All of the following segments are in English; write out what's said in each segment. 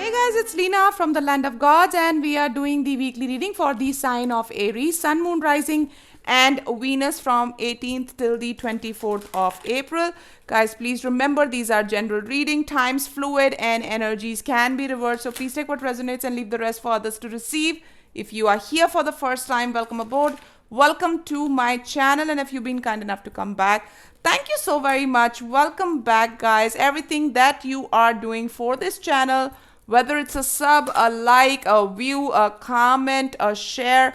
Hey guys, it's Leena from the Land of Gods, and we are doing the weekly reading for the sign of Aries, Sun, Moon, Rising, and Venus from 18th till the 24th of April. Guys, please remember these are general reading. Time's fluid and energies can be reversed, so please take what resonates and leave the rest for others to receive. If you are here for the first time, welcome aboard. Welcome to my channel, and if you've been kind enough to come back, thank you so very much. Welcome back, guys. Everything that you are doing for this channel, whether it's a sub, a like, a view, a comment, a share,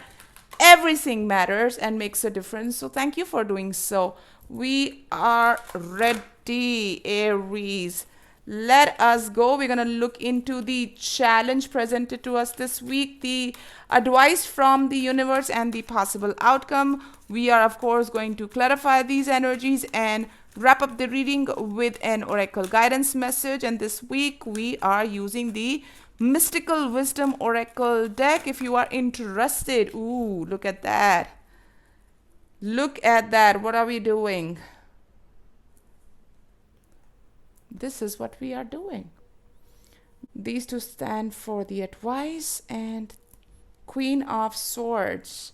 everything matters and makes a difference. So thank you for doing so. We are ready, Aries. Let us go. We're going to look into the challenge presented to us this week, the advice from the universe, and the possible outcome. We are, of course, going to clarify these energies and wrap up the reading with an oracle guidance message. And this week we are using the Mystical Wisdom Oracle deck. If you are interested, ooh, look at that. Look at that. What are we doing? This is what we are doing. These two stand for the advice and Queen of Swords.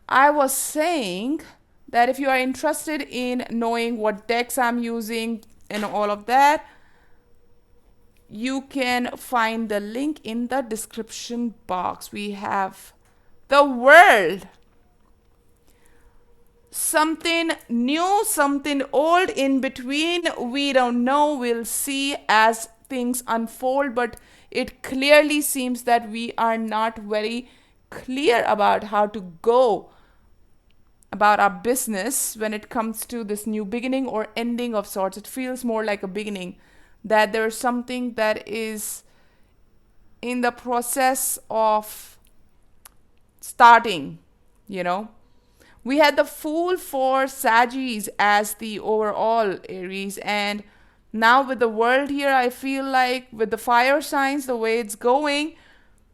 I was saying that if you are interested in knowing what decks I'm using and all of that, you can find the link in the description box. We have the world. Something new, something old, in between. We don't know. We'll see as things unfold, but it clearly seems that we are not very clear about how to go about our business when it comes to this new beginning or ending of sorts. It feels more like a beginning, that there's something that is in the process of starting, you know. We had the Fool for Saggies as the overall Aries, and now with the world here, I feel like with the fire signs, the way it's going,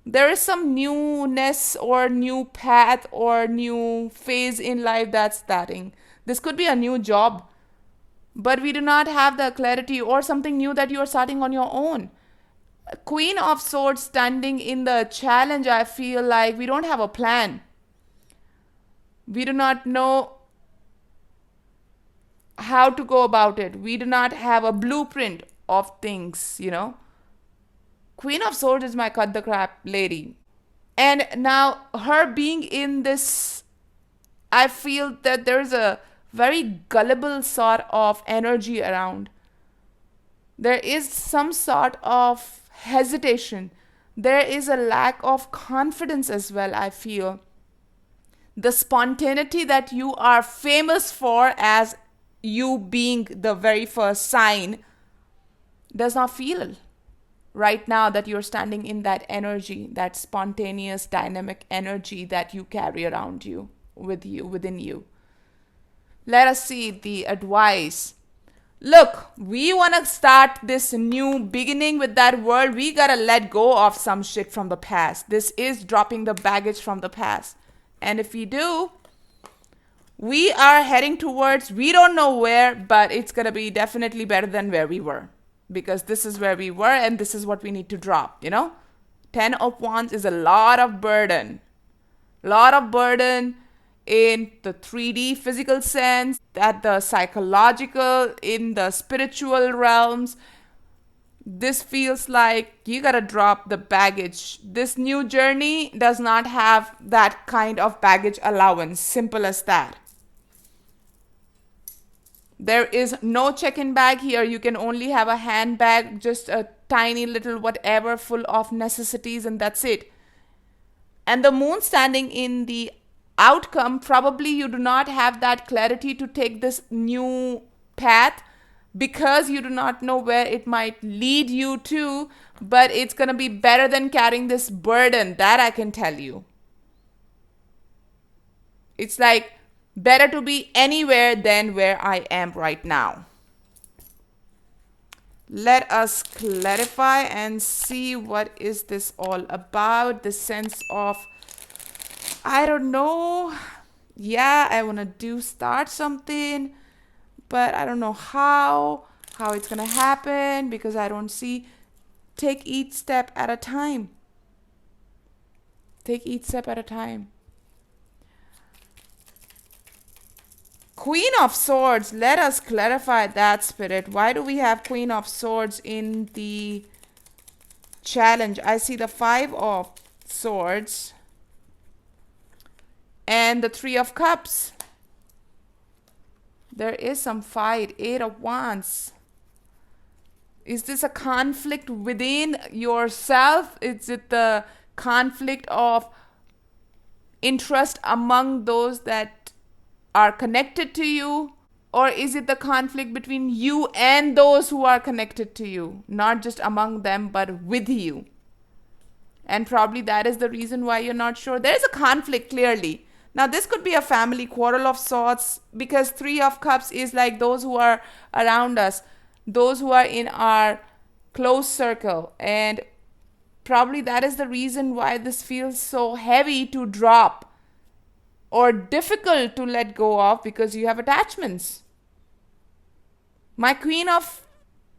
there is some newness or new path or new phase in life that's starting. This could be a new job, but we do not have the clarity, or something new that you are starting on your own. Queen of Swords standing in the challenge, I feel like we don't have a plan. We do not know how to go about it. We do not have a blueprint of things, you know. Queen of Swords is my cut the crap lady. And now her being in this, I feel that there's a very gullible sort of energy around. There is some sort of hesitation. There is a lack of confidence as well, I feel. The spontaneity that you are famous for as you being the very first sign does not feel right now that you're standing in that energy, that spontaneous dynamic energy that you carry around you, within you. Let us see the advice. Look, we want to start this new beginning with that world. We gotta let go of some shit from the past. This is dropping the baggage from the past. And if we do, we are heading towards, we don't know where, but it's going to be definitely better than where we were. Because this is where we were and this is what we need to drop, you know. 10 of Wands is a lot of burden. Lot of burden in the 3D physical sense, at the psychological, in the spiritual realms. This feels like you gotta drop the baggage. This new journey does not have that kind of baggage allowance. Simple as that. There is no check-in bag here. You can only have a handbag, just a tiny little whatever full of necessities, and that's it. And the moon standing in the outcome, probably you do not have that clarity to take this new path, because you do not know where it might lead you to, but it's going to be better than carrying this burden, that I can tell you. It's like better to be anywhere than where I am right now. Let us clarify and see what is this all about. The sense of, I don't know. Yeah, I want to start something, but I don't know how how it's going to happen, because I don't see. Take each step at a time. Take each step at a time. Queen of Swords, let us clarify that, Spirit. Why do we have Queen of Swords in the challenge? I see the 5 of Swords and the 3 of Cups. There is some fight. 8 of Wands. Is this a conflict within yourself? Is it the conflict of interest among those that are connected to you? Or is it the conflict between you and those who are connected to you? Not just among them, but with you. And probably that is the reason why you're not sure. There is a conflict, clearly. Now, this could be a family quarrel of sorts, because 3 of Cups is like those who are around us, those who are in our close circle. And probably that is the reason why this feels so heavy to drop or difficult to let go of, because you have attachments. My Queen of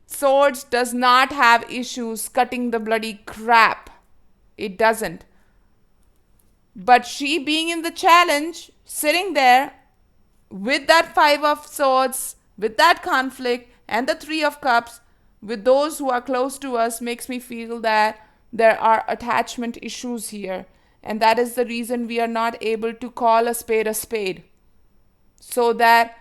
Swords does not have issues cutting the bloody crap. It doesn't. But she being in the challenge, sitting there with that 5 of Swords, with that conflict, and the 3 of Cups, with those who are close to us, makes me feel that there are attachment issues here. And that is the reason we are not able to call a spade, so that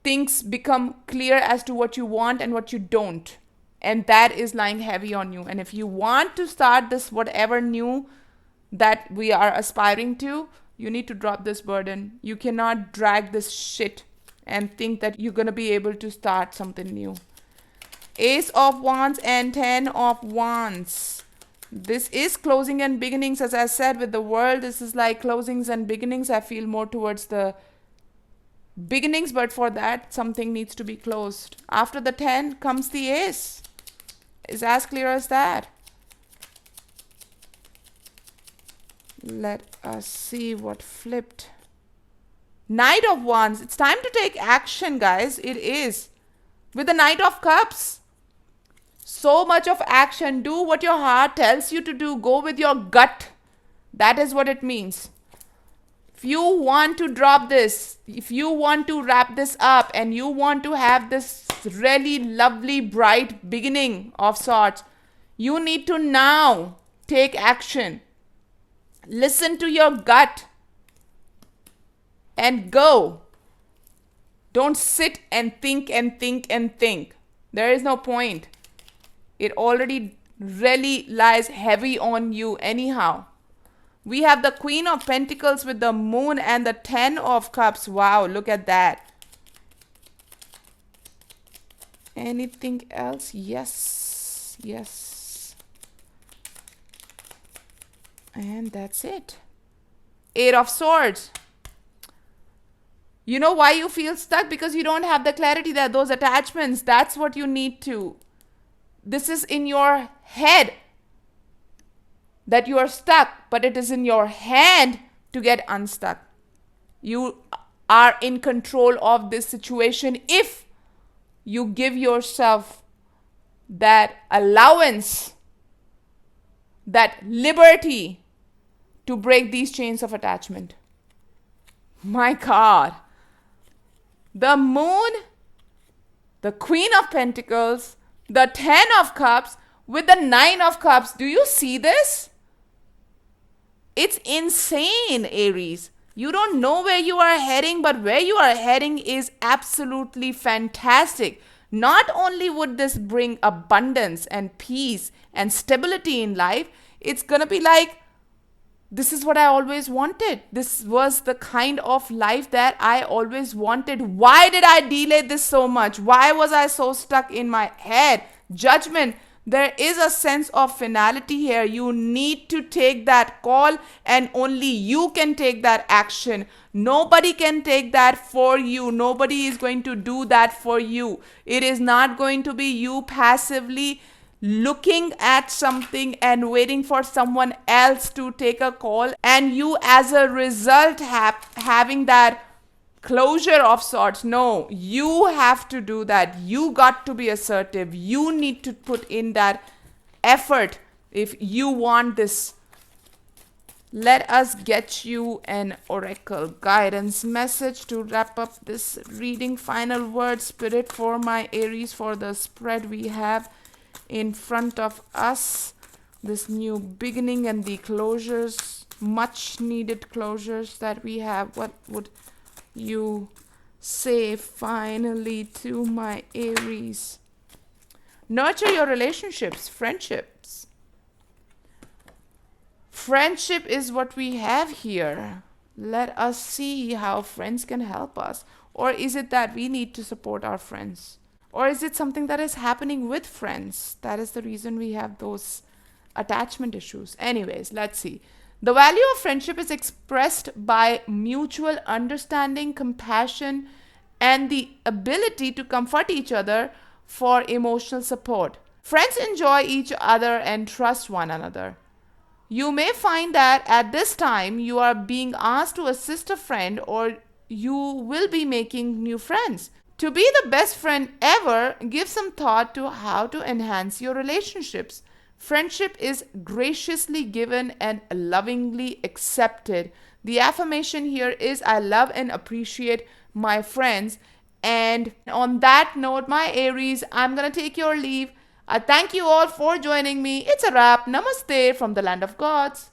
things become clear as to what you want and what you don't. And that is lying heavy on you. And if you want to start this whatever new that we are aspiring to, you need to drop this burden. You cannot drag this shit and think that you're going to be able to start something new. Ace of Wands and 10 of Wands. This is closing and beginnings. As I said, with the world, this is like closings and beginnings. I feel more towards the beginnings, but for that, something needs to be closed. After the 10 comes the Ace. It's as clear as that. Let us see what flipped. Knight of Wands. It's time to take action, guys. It is. With the Knight of Cups. So much of action. Do what your heart tells you to do. Go with your gut. That is what it means. If you want to drop this, if you want to wrap this up, and you want to have this really lovely, bright beginning of sorts, you need to now take action. Listen to your gut and go. Don't sit and think and think and think. There is no point. It already really lies heavy on you anyhow. We have the Queen of Pentacles with the Moon and the 10 of Cups. Wow, look at that. Anything else? Yes. Yes. And that's it. 8 of Swords. You know why you feel stuck? Because you don't have the clarity that those attachments, that's what you need to. This is in your head that you are stuck, but it is in your hand to get unstuck. You are in control of this situation if you give yourself that allowance, that liberty to break these chains of attachment. My God. The Moon, the Queen of Pentacles, the 10 of Cups with the 9 of Cups. Do you see this? It's insane, Aries. You don't know where you are heading, but where you are heading is absolutely fantastic. Not only would this bring abundance and peace and stability in life, it's going to be like, this is what I always wanted. This was the kind of life that I always wanted. Why did I delay this so much? Why was I so stuck in my head? Judgment. There is a sense of finality here. You need to take that call, and only you can take that action. Nobody can take that for you. Nobody is going to do that for you. It is not going to be you passively looking at something and waiting for someone else to take a call, and you as a result having that closure of sorts. No, you have to do that. You got to be assertive. You need to put in that effort if you want this. Let us get you an oracle guidance message to wrap up this reading. Final word, Spirit, for my Aries, for the spread we have in front of us. This new beginning and the closures, much needed closures that we have. What would you say finally to my Aries? Nurture your relationships, friendships. Friendship is what we have here. Let us see how friends can help us. Or is it that we need to support our friends? Or is it something that is happening with friends? That is the reason we have those attachment issues. Anyways, let's see. The value of friendship is expressed by mutual understanding, compassion, and the ability to comfort each other for emotional support. Friends enjoy each other and trust one another. You may find that at this time you are being asked to assist a friend, or you will be making new friends. To be the best friend ever, give some thought to how to enhance your relationships. Friendship is graciously given and lovingly accepted. The affirmation here is, I love and appreciate my friends. And on that note, my Aries, I'm going to take your leave. I thank you all for joining me. It's a wrap. Namaste from the land of gods.